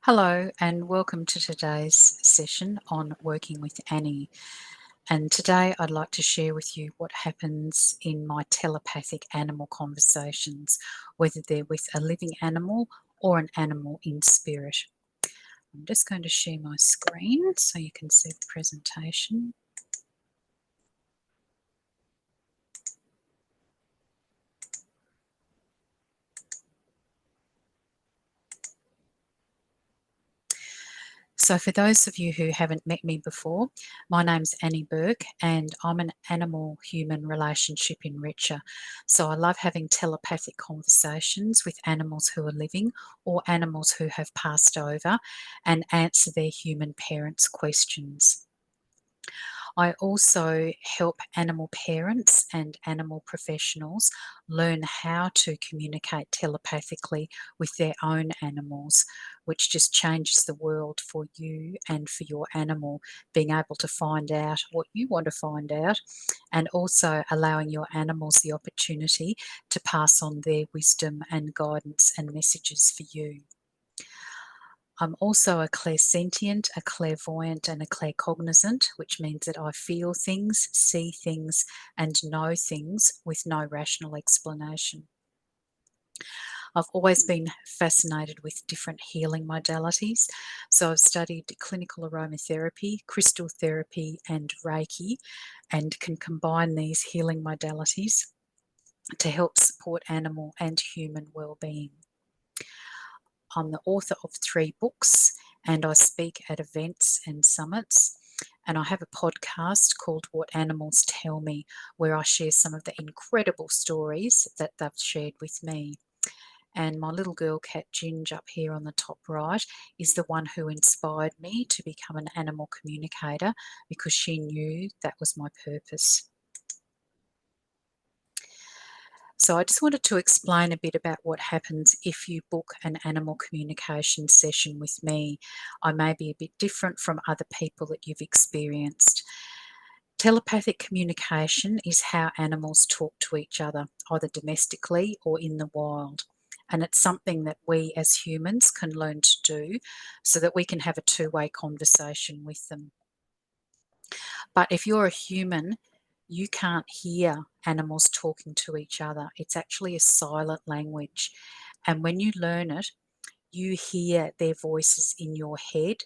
Hello and welcome to today's session on working with Annie. And today I'd like to share with you what happens in my telepathic animal conversations, whether they're with a living animal or an animal in spirit. I'm just going to share my screen so you can see the presentation. So for those of you who haven't met me before, my name's Annie Burke and I'm an animal-human relationship enricher. So I love having telepathic conversations with animals who are living or animals who have passed over and answer their human parents' questions. I also help animal parents and animal professionals learn how to communicate telepathically with their own animals, which just changes the world for you and for your animal, being able to find out what you want to find out and also allowing your animals the opportunity to pass on their wisdom and guidance and messages for you. I'm also a clairsentient, a clairvoyant, and a claircognizant, which means that I feel things, see things, and know things with no rational explanation. I've always been fascinated with different healing modalities. So I've studied clinical aromatherapy, crystal therapy, and Reiki, and can combine these healing modalities to help support animal and human well-being. I'm the author of 3 books and I speak at events and summits. And I have a podcast called What Animals Tell Me, where I share some of the incredible stories that they've shared with me. And my little girl cat Ginge up here on the top right is the one who inspired me to become an animal communicator because she knew that was my purpose. So I just wanted to explain a bit about what happens if you book an animal communication session with me. I may be a bit different from other people that you've experienced. Telepathic communication is how animals talk to each other, either domestically or in the wild. And it's something that we as humans can learn to do so that we can have a two-way conversation with them. But if you're a human, you can't hear animals talking to each other. It's actually a silent language. And when you learn it, you hear their voices in your head,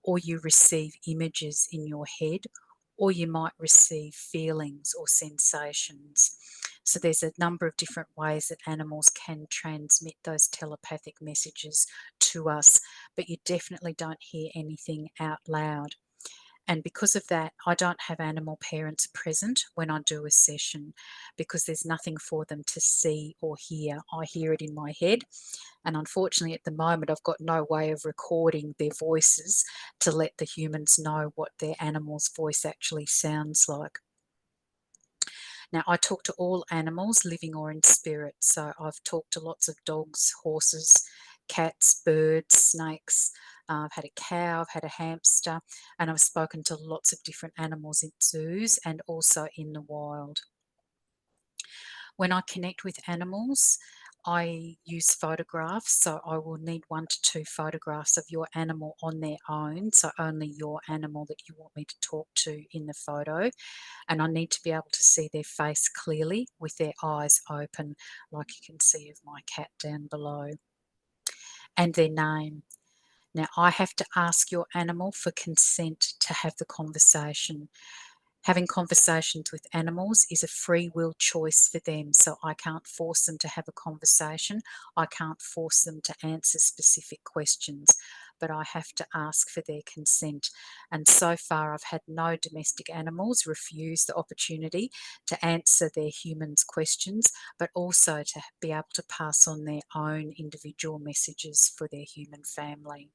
or you receive images in your head, or you might receive feelings or sensations. So there's a number of different ways that animals can transmit those telepathic messages to us, but you definitely don't hear anything out loud. And because of that, I don't have animal parents present when I do a session because there's nothing for them to see or hear. I hear it in my head. And unfortunately, at the moment, I've got no way of recording their voices to let the humans know what their animal's voice actually sounds like. Now, I talk to all animals, living or in spirit. So I've talked to lots of dogs, horses, cats, birds, snakes. I've had a cow, I've had a hamster, and I've spoken to lots of different animals in zoos and also in the wild. When I connect with animals, I use photographs, so I will need 1 to 2 photographs of your animal on their own, so only your animal that you want me to talk to in the photo. And I need to be able to see their face clearly with their eyes open, like you can see of my cat down below, and their name. Now, I have to ask your animal for consent to have the conversation. Having conversations with animals is a free will choice for them, so I can't force them to have a conversation. I can't force them to answer specific questions, but I have to ask for their consent. And so far, I've had no domestic animals refuse the opportunity to answer their humans' questions, but also to be able to pass on their own individual messages for their human family.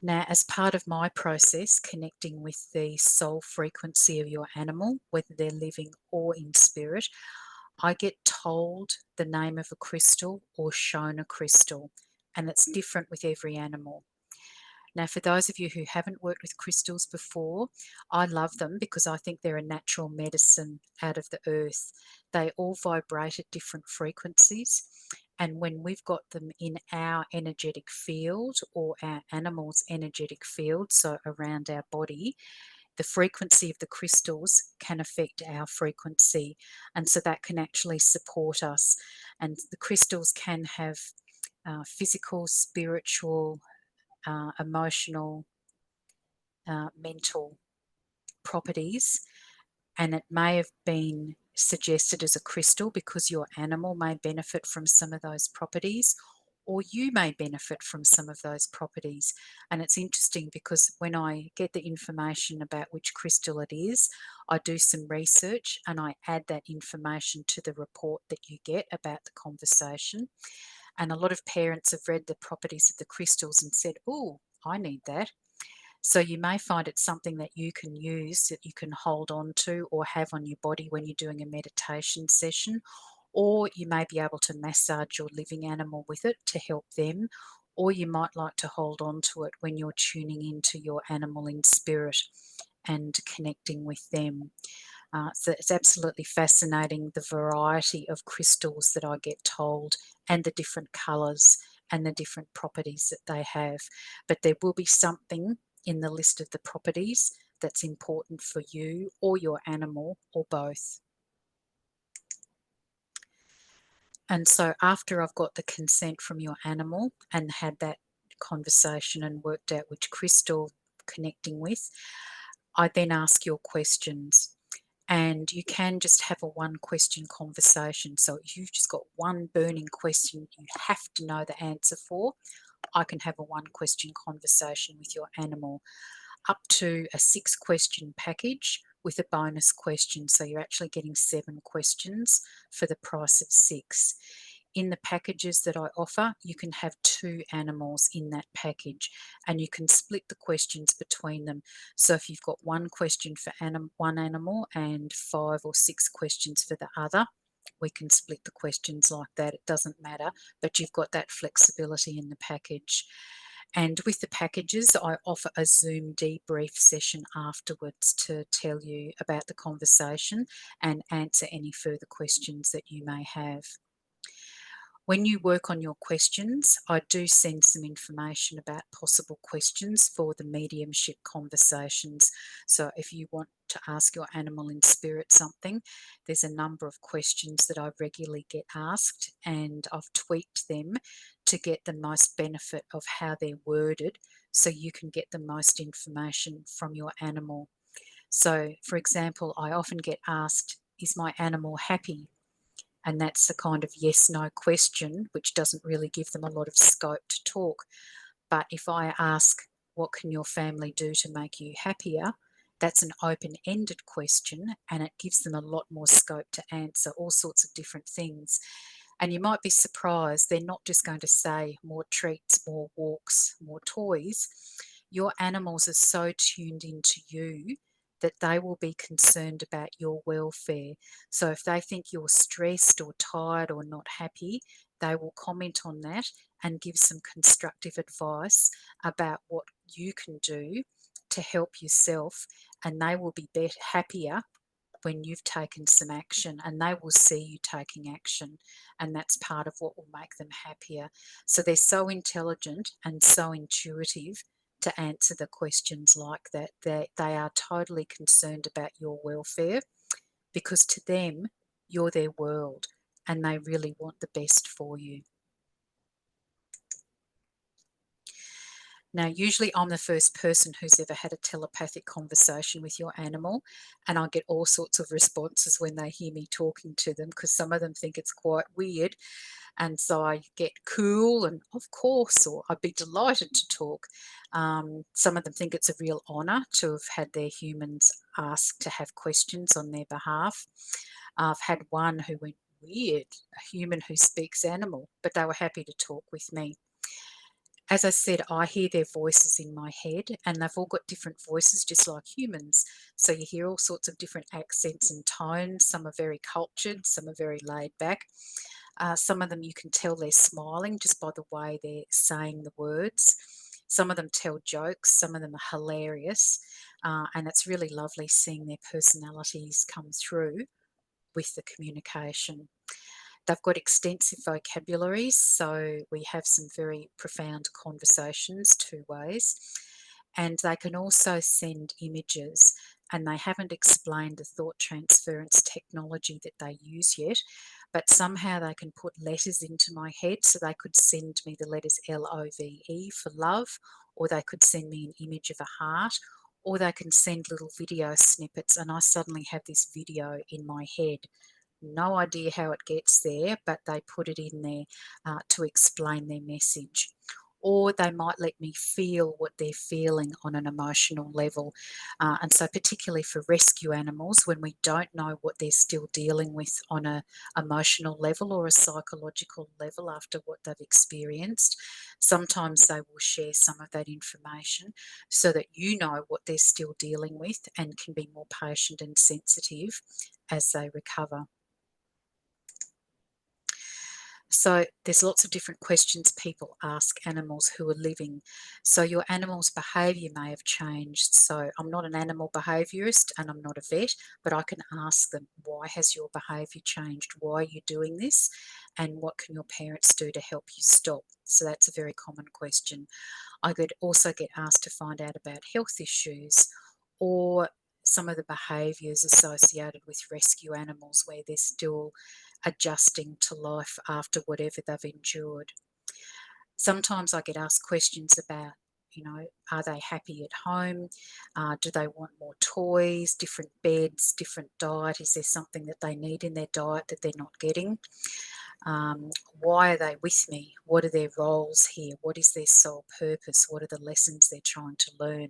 Now, as part of my process, connecting with the soul frequency of your animal, whether they're living or in spirit, I get told the name of a crystal or shown a crystal, and it's different with every animal. Now, for those of you who haven't worked with crystals before, I love them because I think they're a natural medicine out of the earth. They all vibrate at different frequencies, And when we've got them in our energetic field or our animal's energetic field, so around our body, the frequency of the crystals can affect our frequency. And so that can actually support us. And the crystals can have physical, spiritual, emotional, mental properties, and it may have been suggested as a crystal because your animal may benefit from some of those properties, or you may benefit from some of those properties. And it's interesting because when I get the information about which crystal it is, I do some research and I add that information to the report that you get about the conversation. And a lot of parents have read the properties of the crystals and said, oh, I need that. So you may find it's something that you can use, that you can hold on to or have on your body when you're doing a meditation session, or you may be able to massage your living animal with it to help them, or you might like to hold on to it when you're tuning into your animal in spirit and connecting with them. So it's absolutely fascinating, the variety of crystals that I get told and the different colours and the different properties that they have. But there will be something in the list of the properties that's important for you or your animal or both. And so after I've got the consent from your animal and had that conversation and worked out which crystal connecting with, I then ask your questions. And you can just have a one question conversation. So if you've just got one burning question you have to know the answer for, I can have a one question conversation with your animal, up to a 6-question package with a bonus question. So you're actually getting 7 questions for the price of 6. In the packages that I offer, you can have 2 animals in that package and you can split the questions between them. So if you've got one question for one animal and 5 or 6 questions for the other, we can split the questions like that. It doesn't matter, but you've got that flexibility in the package. And with the packages, I offer a Zoom debrief session afterwards to tell you about the conversation and answer any further questions that you may have. When you work on your questions, I do send some information about possible questions for the mediumship conversations. So if you want to ask your animal in spirit something, there's a number of questions that I regularly get asked, and I've tweaked them to get the most benefit of how they're worded so you can get the most information from your animal. So, for example, I often get asked, is my animal happy? And that's the kind of yes no question, which doesn't really give them a lot of scope to talk. But if I ask, what can your family do to make you happier? That's an open ended question and it gives them a lot more scope to answer all sorts of different things. And you might be surprised, they're not just going to say more treats, more walks, more toys. Your animals are so tuned into you that they will be concerned about your welfare. So if they think you're stressed or tired or not happy, they will comment on that and give some constructive advice about what you can do to help yourself, and they will be happier when you've taken some action, and they will see you taking action, and that's part of what will make them happier. So they're so intelligent and so intuitive to answer the questions like that. They are totally concerned about your welfare because to them, you're their world and they really want the best for you. Now, usually I'm the first person who's ever had a telepathic conversation with your animal, and I get all sorts of responses when they hear me talking to them because some of them think it's quite weird. And so I get cool and, of course, or I'd be delighted to talk. Some of them think it's a real honour to have had their humans ask to have questions on their behalf. I've had one who went, weird, a human who speaks animal, but they were happy to talk with me. As I said, I hear their voices in my head, and they've all got different voices, just like humans. So you hear all sorts of different accents and tones. Some are very cultured, some are very laid back. Some of them you can tell they're smiling just by the way they're saying the words. Some of them tell jokes, some of them are hilarious, and it's really lovely seeing their personalities come through with the communication. They've got extensive vocabularies, so we have some very profound conversations two ways. And they can also send images, and they haven't explained the thought transference technology that they use yet, but somehow they can put letters into my head, so they could send me the letters LOVE for love, or they could send me an image of a heart, or they can send little video snippets, and I suddenly have this video in my head. No idea how it gets there, but they put it in there to explain their message. Or they might let me feel what they're feeling on an emotional level. And so particularly for rescue animals, when we don't know what they're still dealing with on a emotional level or a psychological level after what they've experienced, sometimes they will share some of that information so that you know what they're still dealing with and can be more patient and sensitive as they recover. So there's lots of different questions people ask animals who are living. So your animal's behaviour may have changed. So I'm not an animal behaviourist and I'm not a vet, but I can ask them, why has your behaviour changed? Why are you doing this? And what can your parents do to help you stop? So that's a very common question. I could also get asked to find out about health issues or some of the behaviours associated with rescue animals where they're still adjusting to life after whatever they've endured. Sometimes I get asked questions about, are they happy at home? Do they want more toys, different beds, different diet? Is there something that they need in their diet that they're not getting? Why are they with me? What are their roles here? What is their sole purpose? What are the lessons they're trying to learn?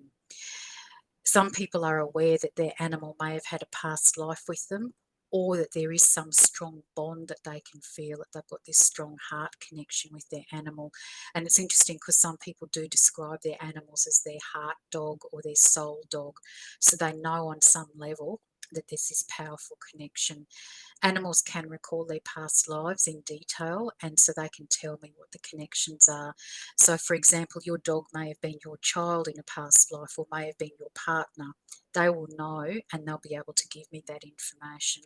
Some people are aware that their animal may have had a past life with them, or that there is some strong bond that they can feel, that they've got this strong heart connection with their animal. And it's interesting because some people do describe their animals as their heart dog or their soul dog. So they know on some level that there's this powerful connection. Animals can recall their past lives in detail, and so they can tell me what the connections are. So, for example, your dog may have been your child in a past life or may have been your partner. They will know and they'll be able to give me that information.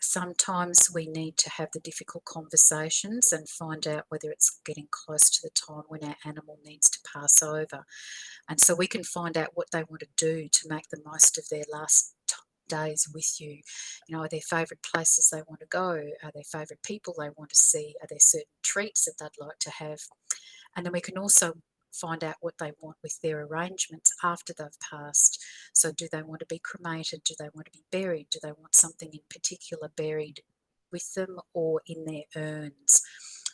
Sometimes we need to have the difficult conversations and find out whether it's getting close to the time when our animal needs to pass over. And so we can find out what they want to do to make the most of their last days with you. Are there favourite places they want to go? Are there favourite people they want to see? Are there certain treats that they'd like to have? And then we can also find out what they want with their arrangements after they've passed. So do they want to be cremated? Do they want to be buried? Do they want something in particular buried with them or in their urns?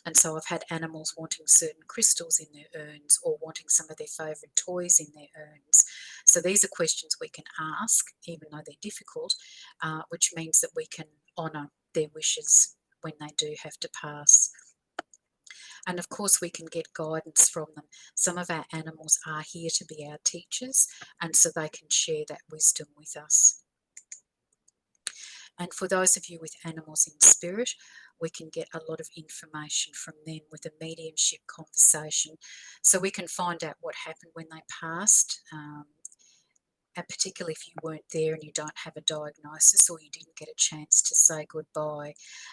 And so I've had animals wanting certain crystals in their urns or wanting some of their favourite toys in their urns. So these are questions we can ask, even though they're difficult, which means that we can honour their wishes when they do have to pass. And of course, we can get guidance from them. Some of our animals are here to be our teachers, and so they can share that wisdom with us. And for those of you with animals in spirit, we can get a lot of information from them with a mediumship conversation. So we can find out what happened when they passed, and particularly if you weren't there and you don't have a diagnosis or you didn't get a chance to say goodbye.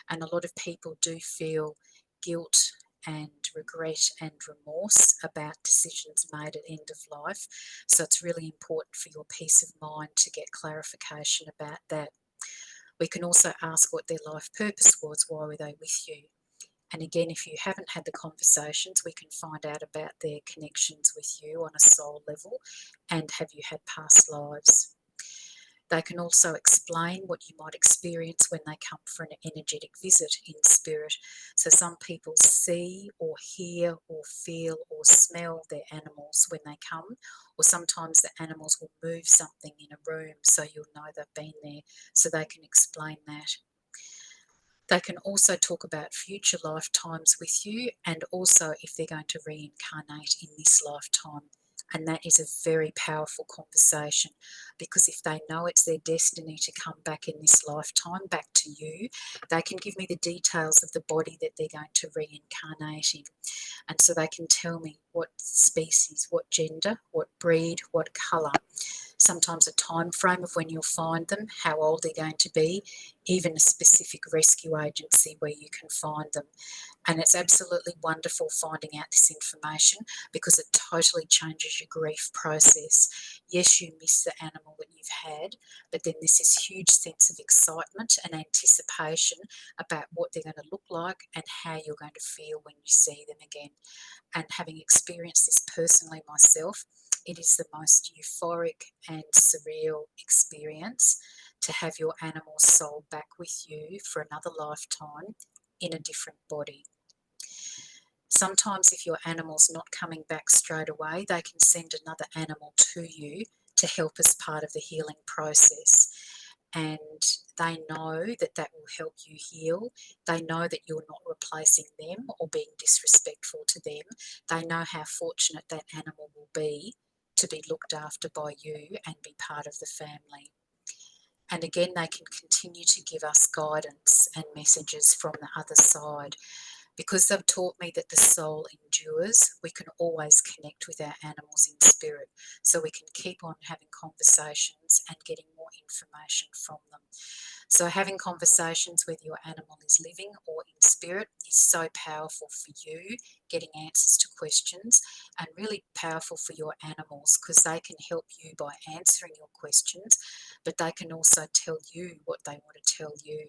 And a lot of people do feel guilt and regret and remorse about decisions made at end of life. So it's really important for your peace of mind to get clarification about that. We can also ask what their life purpose was. Why were they with you? And again, if you haven't had the conversations, we can find out about their connections with you on a soul level and have you had past lives. They can also explain what you might experience when they come for an energetic visit in spirit. So some people see or hear or feel or smell their animals when they come, or sometimes the animals will move something in a room so you'll know they've been there, so they can explain that. They can also talk about future lifetimes with you and also if they're going to reincarnate in this lifetime. And that is a very powerful conversation because if they know it's their destiny to come back in this lifetime, back to you, they can give me the details of the body that they're going to reincarnate in. And so they can tell me what species, what gender, what breed, what colour. sometimes a time frame of when you'll find them, how old they're going to be, even a specific rescue agency where you can find them. And it's absolutely wonderful finding out this information because it totally changes your grief process. Yes, you miss the animal that you've had, but then there's this huge sense of excitement and anticipation about what they're going to look like and how you're going to feel when you see them again. And having experienced this personally myself, it is the most euphoric and surreal experience to have your animal's soul back with you for another lifetime in a different body. Sometimes if your animal's not coming back straight away, they can send another animal to you to help as part of the healing process. And they know that that will help you heal. They know that you're not replacing them or being disrespectful to them. They know how fortunate that animal will be to be looked after by you and be part of the family. And again, they can continue to give us guidance and messages from the other side. Because they've taught me that the soul endures, we can always connect with our animals in spirit. So we can keep on having conversations and getting more information from them. So having conversations whether your animal is living or in spirit is so powerful for you, getting answers to questions, and really powerful for your animals because they can help you by answering your questions, but they can also tell you what they want to tell you.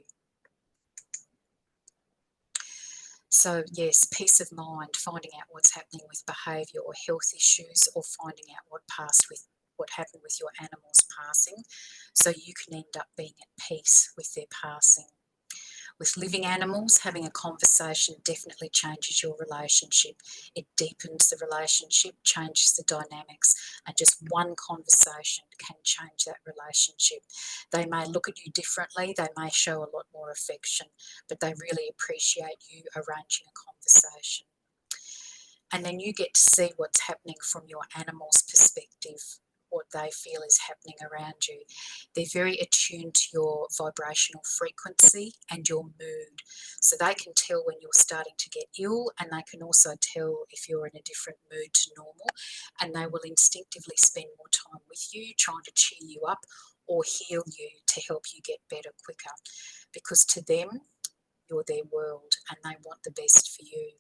So yes, peace of mind, finding out what's happening with behaviour or health issues, or finding out what happened with your animal's passing, so you can end up being at peace with their passing. With living animals, having a conversation definitely changes your relationship. It deepens the relationship, changes the dynamics, and just one conversation can change that relationship. They may look at you differently, they may show a lot more affection, but they really appreciate you arranging a conversation. And then you get to see what's happening from your animal's perspective, what they feel is happening around you. They're very attuned to your vibrational frequency and your mood. So they can tell when you're starting to get ill, and they can also tell if you're in a different mood to normal, and they will instinctively spend more time with you, trying to cheer you up or heal you to help you get better quicker. Because to them, you're their world and they want the best for you.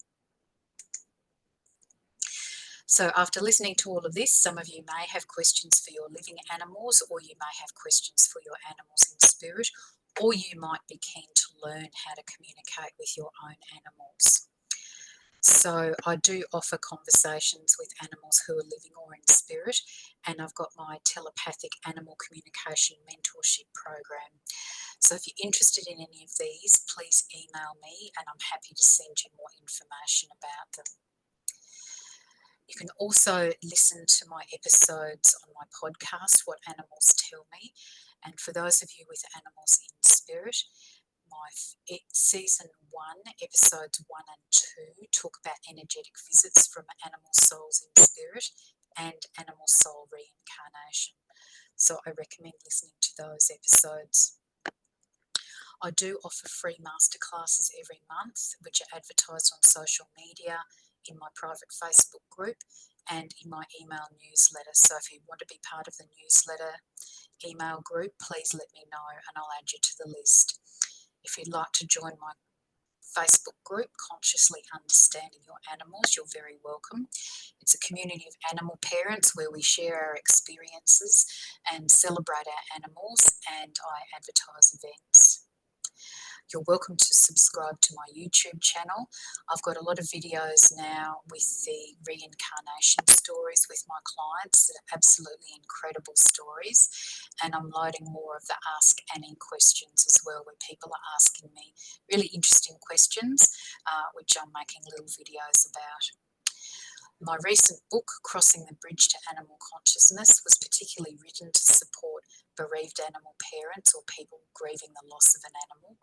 So after listening to all of this, some of you may have questions for your living animals, or you may have questions for your animals in spirit, or you might be keen to learn how to communicate with your own animals. So I do offer conversations with animals who are living or in spirit, and I've got my Telepathic Animal Communication Mentorship Program. So if you're interested in any of these, please email me and I'm happy to send you more information about them. You can also listen to my episodes on my podcast, What Animals Tell Me. And for those of you with animals in spirit, my season 1, episodes 1 and 2 talk about energetic visits from animal souls in spirit and animal soul reincarnation. So I recommend listening to those episodes. I do offer free masterclasses every month, which are advertised on social media, in my private Facebook group, and in my email newsletter. So if you want to be part of the newsletter email group, please let me know and I'll add you to the list. If you'd like to join my Facebook group, Consciously Understanding Your Animals, you're very welcome. It's a community of animal parents where we share our experiences and celebrate our animals, and I advertise events. You're welcome to subscribe to my YouTube channel. I've got a lot of videos now with the reincarnation stories with my clients that are absolutely incredible stories, and I'm loading more of the Ask Annie questions as well, where people are asking me really interesting questions, which I'm making little videos about. My recent book, Crossing the Bridge to Animal Consciousness, was particularly written to support bereaved animal parents or people grieving the loss of an animal.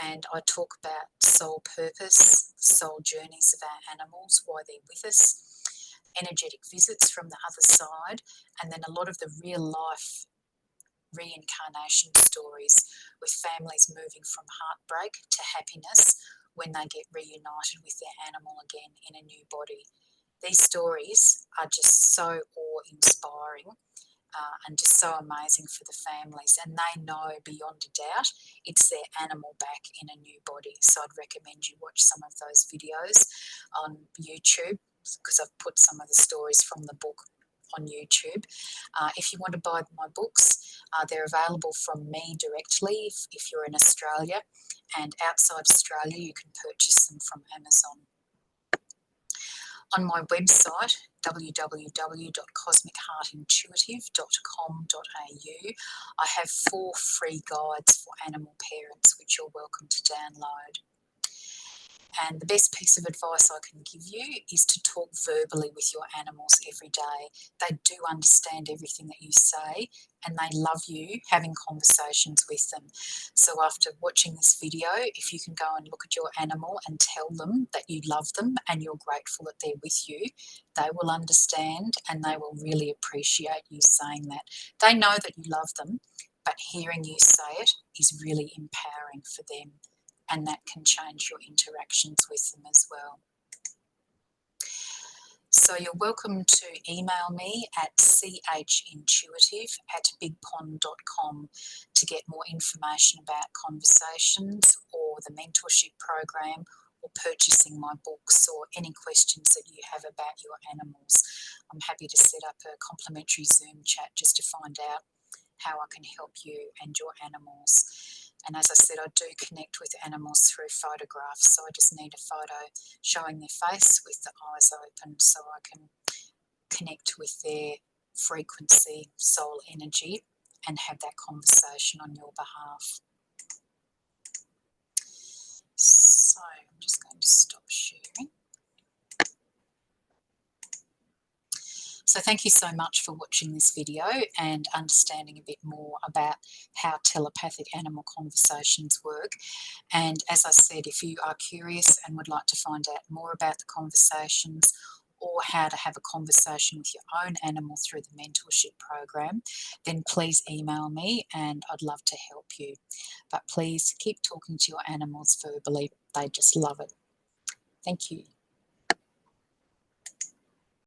And I talk about soul purpose, soul journeys of our animals, why they're with us, energetic visits from the other side, and then a lot of the real life reincarnation stories with families moving from heartbreak to happiness when they get reunited with their animal again in a new body. These stories are just so awe-inspiring, and just so amazing for the families. And they know beyond a doubt it's their animal back in a new body. So I'd recommend you watch some of those videos on YouTube, because I've put some of the stories from the book on YouTube. If you want to buy my books, they're available from me directly if you're in Australia, and outside Australia you can purchase them from Amazon. On my website, www.cosmicheartintuitive.com.au, I have 4 free guides for animal parents which you're welcome to download. And the best piece of advice I can give you is to talk verbally with your animals every day. They do understand everything that you say, and they love you having conversations with them. So after watching this video, if you can go and look at your animal and tell them that you love them and you're grateful that they're with you, they will understand and they will really appreciate you saying that. They know that you love them, but hearing you say it is really empowering for them, and that can change your interactions with them as well. So you're welcome to email me at chintuitive@bigpond.com to get more information about conversations or the mentorship program or purchasing my books or any questions that you have about your animals. I'm happy to set up a complimentary Zoom chat just to find out how I can help you and your animals. And as I said, I do connect with animals through photographs, so I just need a photo showing their face with the eyes open so I can connect with their frequency, soul energy, and have that conversation on your behalf. So I'm just going to stop sharing. So thank you so much for watching this video and understanding a bit more about how telepathic animal conversations work. And as I said, if you are curious and would like to find out more about the conversations or how to have a conversation with your own animal through the mentorship program, then please email me and I'd love to help you. But please keep talking to your animals verbally. They just love it. Thank you.